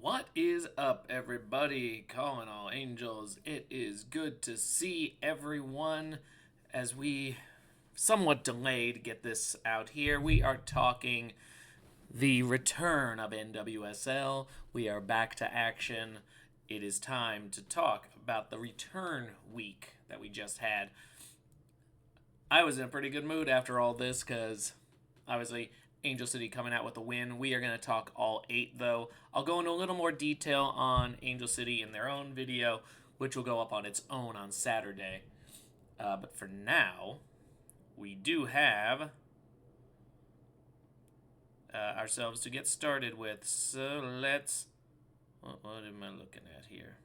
What is up, everybody? Calling all angels. It is good to see everyone as we somewhat delayed get this out here. We are talking the return of NWSL. We are back to action. It is time to talk about the return week that we just had. I was in a pretty good mood after all this because obviously Angel City coming out with a win. We are going to talk all 8 though. I'll go into a little more detail on Angel City in their own video, which will go up on its own on Saturday. But for now, we do have ourselves to get started with. So let's... What am I looking at here?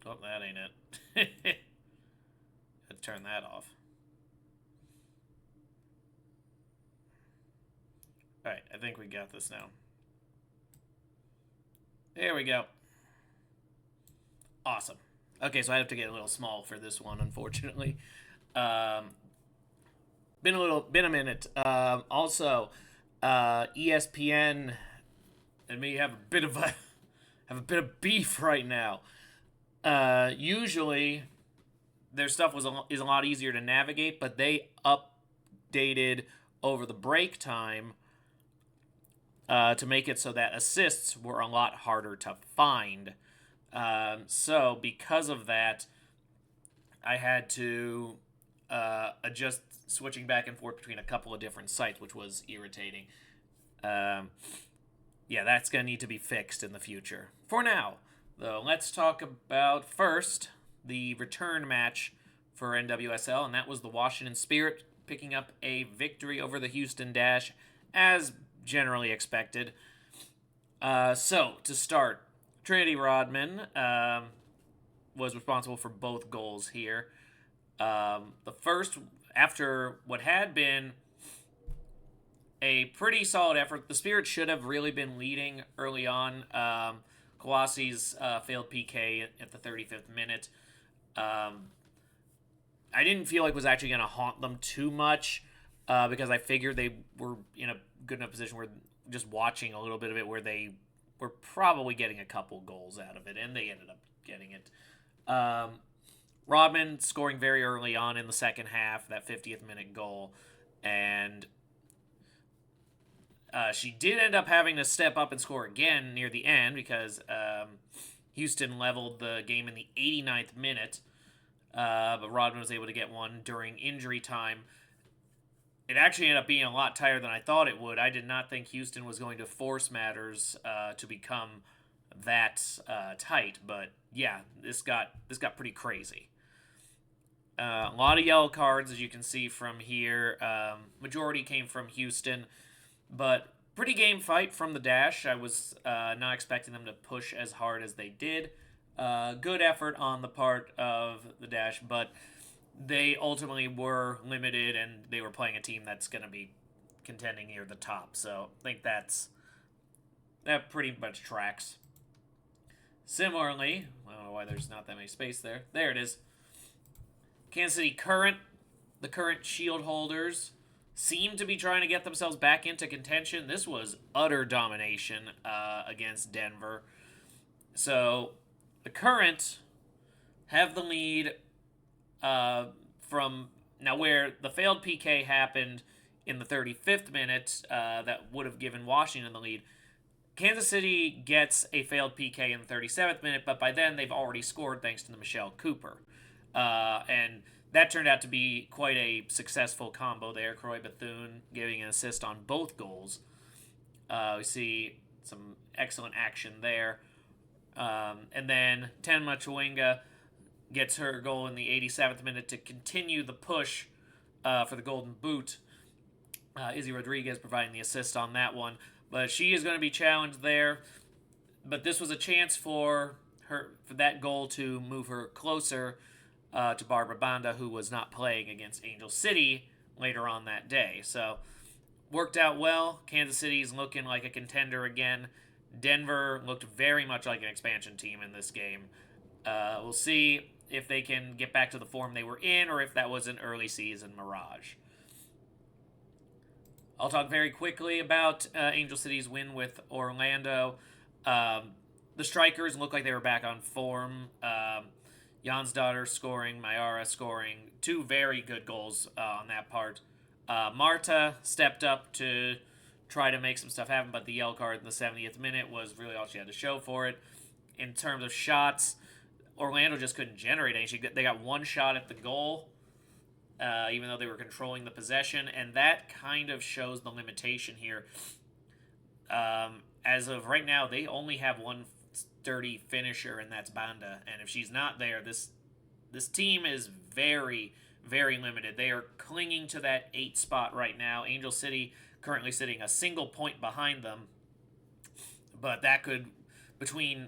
Oh, that ain't it. Let's turn that off. Alright, I think we got this now. There we go. Awesome. Okay, so I have to get a little small for this one, unfortunately. Been a minute. Also, ESPN and me have a bit of beef right now. Usually, their stuff is a lot easier to navigate, but they updated over the break time to make it so that assists were a lot harder to find. So because of that, I had to adjust switching back and forth between a couple of different sites, which was irritating. Yeah, that's going to need to be fixed in the future. For now, though, let's talk about first the return match for NWSL, and that was the Washington Spirit picking up a victory over the Houston Dash, as generally expected. So, to start, Trinity Rodman was responsible for both goals here. The first, after what had been a pretty solid effort, the Spirit should have really been leading early on. Kawasi's failed PK at the 35th minute. I didn't feel like it was actually going to haunt them too much because I figured they were in a good enough position where just watching a little bit of it where they were probably getting a couple goals out of it, and they ended up getting it. Rodman scoring very early on in the second half, that 50th minute goal, and she did end up having to step up and score again near the end because Houston leveled the game in the 89th minute, but Rodman was able to get one during injury time. It actually ended up being a lot tighter than I thought it would. I did not think Houston was going to force matters to become that tight, but yeah, this got pretty crazy. A lot of yellow cards, as you can see from here. Majority came from Houston, but pretty game fight from the Dash. I was not expecting them to push as hard as they did. Good effort on the part of the Dash, but they ultimately were limited, and they were playing a team that's going to be contending near the top. So I think that pretty much tracks. Similarly, I don't know why there's not that many space there. There it is. Kansas City the current Shield holders, seem to be trying to get themselves back into contention. This was utter domination against Denver. So the current have the lead from now where the failed PK happened in the 35th minute that would have given Washington the lead. Kansas City gets a failed PK in the 37th minute, but by then they've already scored thanks to the Michelle Cooper. And that turned out to be quite a successful combo there. Croy Bethune giving an assist on both goals. We see some excellent action there. And then Tenma Chawinga gets her goal in the 87th minute to continue the push for the Golden Boot. Izzy Rodriguez providing the assist on that one. But she is going to be challenged there. But this was a chance for that goal to move her closer to Barbara Banda, who was not playing against Angel City later on that day. So, worked out well. Kansas City's looking like a contender again. Denver looked very much like an expansion team in this game. We'll see if they can get back to the form they were in, or if that was an early season mirage. I'll talk very quickly about Angel City's win with Orlando. Um, the strikers looked like they were back on form. Jan's daughter scoring, Mayara scoring, two very good goals on that part. Marta stepped up to try to make some stuff happen, but the yellow card in the 70th minute was really all she had to show for it. In terms of shots, Orlando just couldn't generate any. They got one shot at the goal, even though they were controlling the possession, and that kind of shows the limitation here. As of right now, they only have one sturdy finisher, and that's Banda. And if she's not there, this team is very, very limited. They are clinging to that 8 spot right now. Angel City currently sitting a single point behind them, but that could, between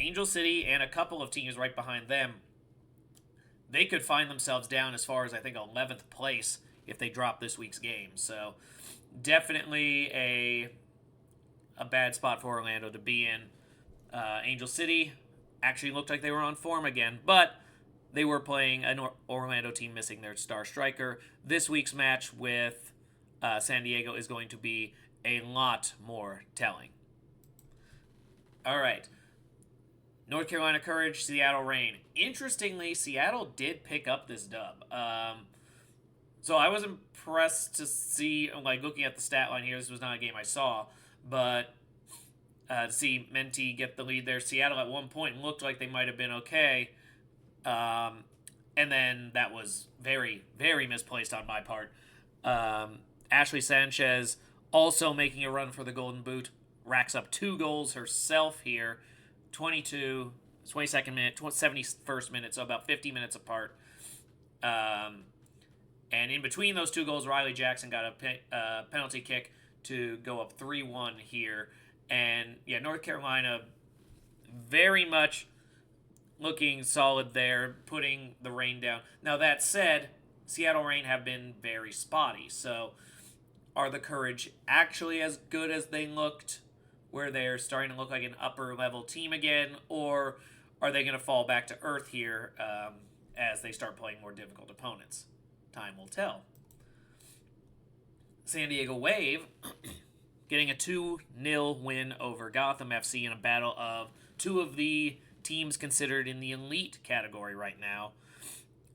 Angel City and a couple of teams right behind them, they could find themselves down as far as I think 11th place if they drop this week's game. So definitely a bad spot for Orlando to be in. Angel City actually looked like they were on form again, but they were playing an Orlando team missing their star striker. This week's match with San Diego is going to be a lot more telling. All right. North Carolina Courage, Seattle Reign. Interestingly, Seattle did pick up this dub. So I was impressed to see, like, looking at the stat line here, this was not a game I saw, but to see Menti get the lead there. Seattle at one point looked like they might have been okay. And then that was very, very misplaced on my part. Ashley Sanchez also making a run for the Golden Boot. Racks up 2 goals herself here. 22nd minute, 71st minute, so about 50 minutes apart. And in between those 2 goals, Riley Jackson got a penalty kick to go up 3-1 here. And, yeah, North Carolina very much looking solid there, putting the Reign down. Now, that said, Seattle Reign have been very spotty. So, are the Courage actually as good as they looked, where they're starting to look like an upper-level team again, or are they going to fall back to earth here as they start playing more difficult opponents? Time will tell. San Diego Wave getting a 2-0 win over Gotham FC in a battle of 2 of the teams considered in the elite category right now.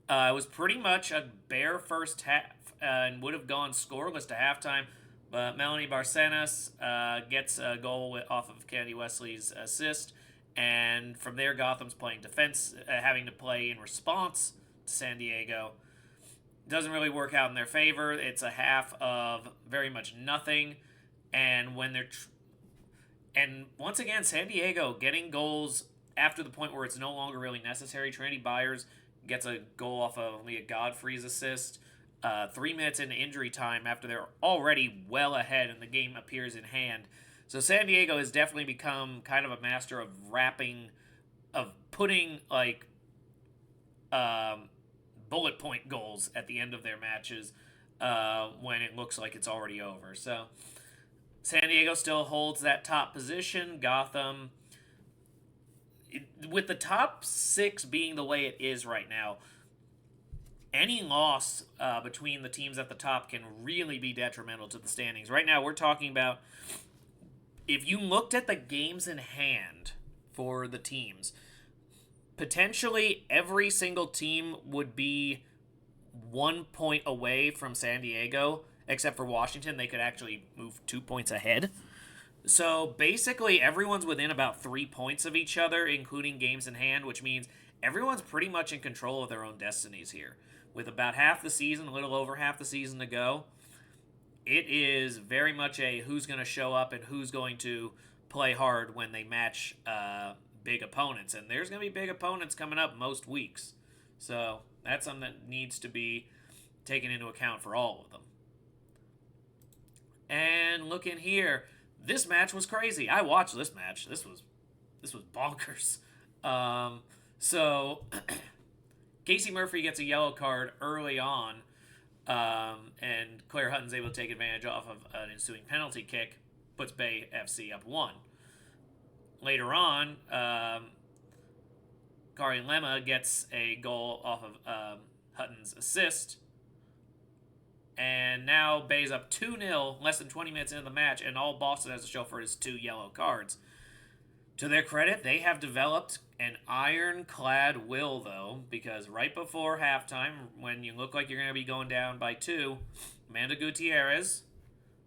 It was pretty much a bare first half and would have gone scoreless to halftime, but Melanie Barcenas gets a goal off of Kennedy Wesley's assist, and from there Gotham's playing defense, having to play in response to San Diego. Doesn't really work out in their favor. It's a half of very much nothing, and when they're and once again San Diego getting goals after the point where it's no longer really necessary. Trinity Byers gets a goal off of Leah Godfrey's assist. 3 minutes into injury time after they're already well ahead and the game appears in hand. So San Diego has definitely become kind of a master of putting like bullet point goals at the end of their matches when it looks like it's already over. So San Diego still holds that top position. Gotham, with the top 6 being the way it is right now, any loss between the teams at the top can really be detrimental to the standings. Right now, we're talking about, if you looked at the games in hand for the teams, potentially every single team would be 1 point away from San Diego, except for Washington. They could actually move 2 points ahead. So basically, everyone's within about 3 points of each other, including games in hand, which means everyone's pretty much in control of their own destinies here. With about half the season, a little over half the season to go, it is very much a who's going to show up and who's going to play hard when they match big opponents. And there's going to be big opponents coming up most weeks. So that's something that needs to be taken into account for all of them. And look in here. This match was crazy. I watched this match. This was bonkers. So Casey Murphy gets a yellow card early on, and Claire Hutton's able to take advantage off of an ensuing penalty kick, puts Bay FC up 1. Later on, Kari Lemma gets a goal off of Hutton's assist, and now Bay's up 2-0, less than 20 minutes into the match, and all Boston has to show for is 2 yellow cards. To their credit, they have developed an ironclad will, though, because right before halftime, when you look like you're going to be going down by 2, Amanda Gutierrez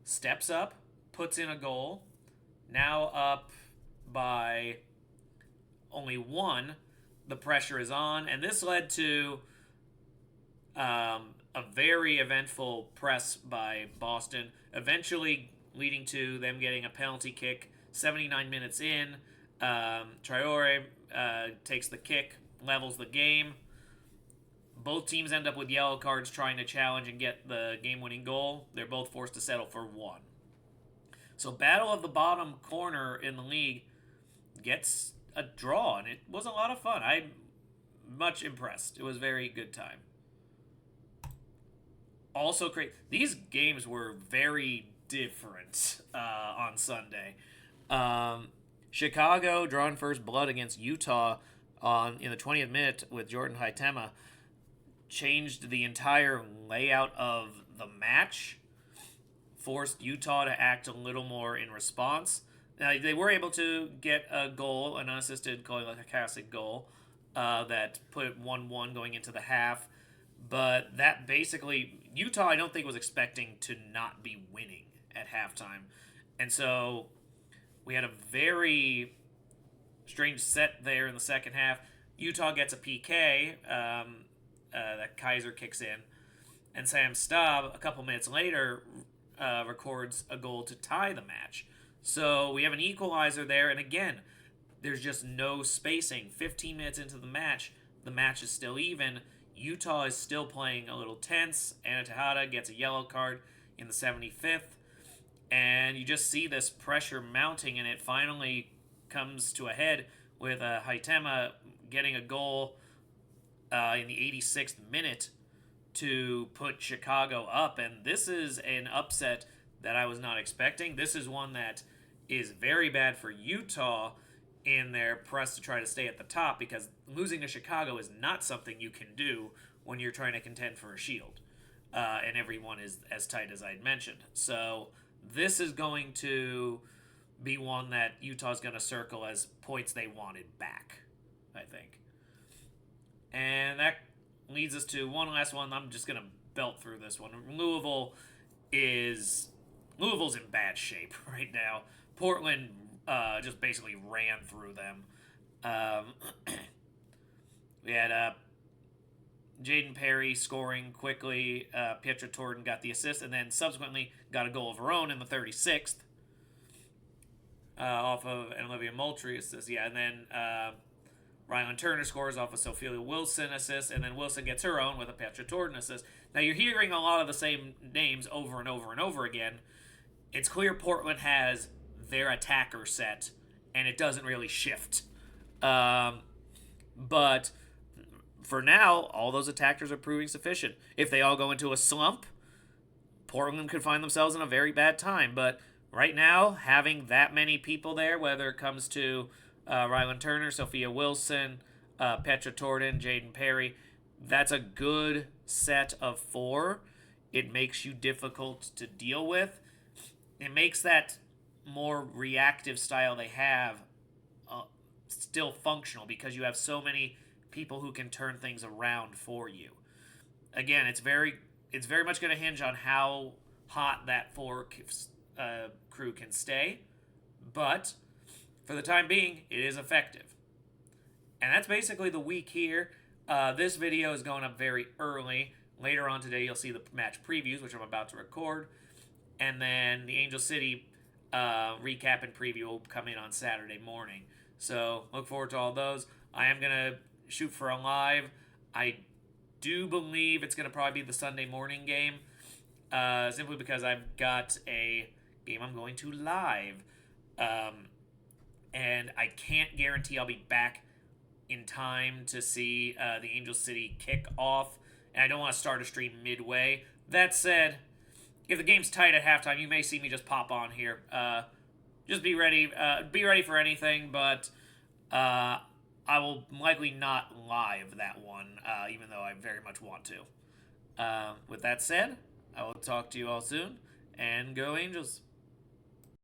steps up, puts in a goal, now up by only 1. The pressure is on, and this led to a very eventful press by Boston, eventually leading to them getting a penalty kick 79 minutes in. Traore takes the kick, levels the game. Both teams end up with yellow cards trying to challenge and get the game-winning goal. They're both forced to settle for 1. So battle of the bottom corner in the league gets a draw, and it was a lot of fun. I'm much impressed. It was a very good time. Also, great. These games were very different on Sunday. Chicago drawing first blood against Utah in the 20th minute with Jordan Haitema changed the entire layout of the match, forced Utah to act a little more in response. Now, they were able to get a goal, an unassisted goal, like a classic goal, that put it 1-1 going into the half. But that basically, Utah, I don't think, was expecting to not be winning at halftime. And so we had a very strange set there in the second half. Utah gets a PK that Kaiser kicks in. And Sam Staub, a couple minutes later, records a goal to tie the match. So we have an equalizer there. And again, there's just no spacing. 15 minutes into the match is still even. Utah is still playing a little tense. Anna Tejada gets a yellow card in the 75th. And you just see this pressure mounting, and it finally comes to a head with Haitema getting a goal in the 86th minute to put Chicago up. And this is an upset that I was not expecting. This is one that is very bad for Utah in their press to try to stay at the top, because losing to Chicago is not something you can do when you're trying to contend for a shield. And everyone is as tight as I'd mentioned. So this is going to be one that Utah's going to circle as points they wanted back, I think. And that leads us to one last one. I'm just going to belt through this one. Louisville's in bad shape right now. Portland just basically ran through them. We had Jaden Perry scoring quickly. Pietra Torden got the assist, and then subsequently got a goal of her own in the 36th off of an Olivia Moultrie assist. Yeah, and then Rylan Turner scores off a Sophia Wilson assist, and then Wilson gets her own with a Pietra Torden assist. Now you're hearing a lot of the same names over and over and over again. It's clear Portland has their attacker set, and it doesn't really shift. But for now, all those attackers are proving sufficient. If they all go into a slump, Portland could find themselves in a very bad time. But right now, having that many people there, whether it comes to Rylan Turner, Sophia Wilson, Pietra Torden, Jaden Perry, that's a good set of 4. It makes you difficult to deal with. It makes that more reactive style they have still functional, because you have so many people who can turn things around for you. Again, it's very much going to hinge on how hot that 4 crew can stay, but for the time being, it is effective. And that's basically the week here. This video is going up very early. Later on today, you'll see the match previews, which I'm about to record. And then the Angel City recap and preview will come in on Saturday morning. So look forward to all those. I am going to shoot for a live. I do believe it's going to probably be the Sunday morning game, simply because I've got a game I'm going to live. And I can't guarantee I'll be back in time to see the Angel City kick off. And I don't want to start a stream midway. That said, if the game's tight at halftime, you may see me just pop on here. Just be ready for anything, but I will likely not live that one, even though I very much want to. With that said, I will talk to you all soon, and go Angels.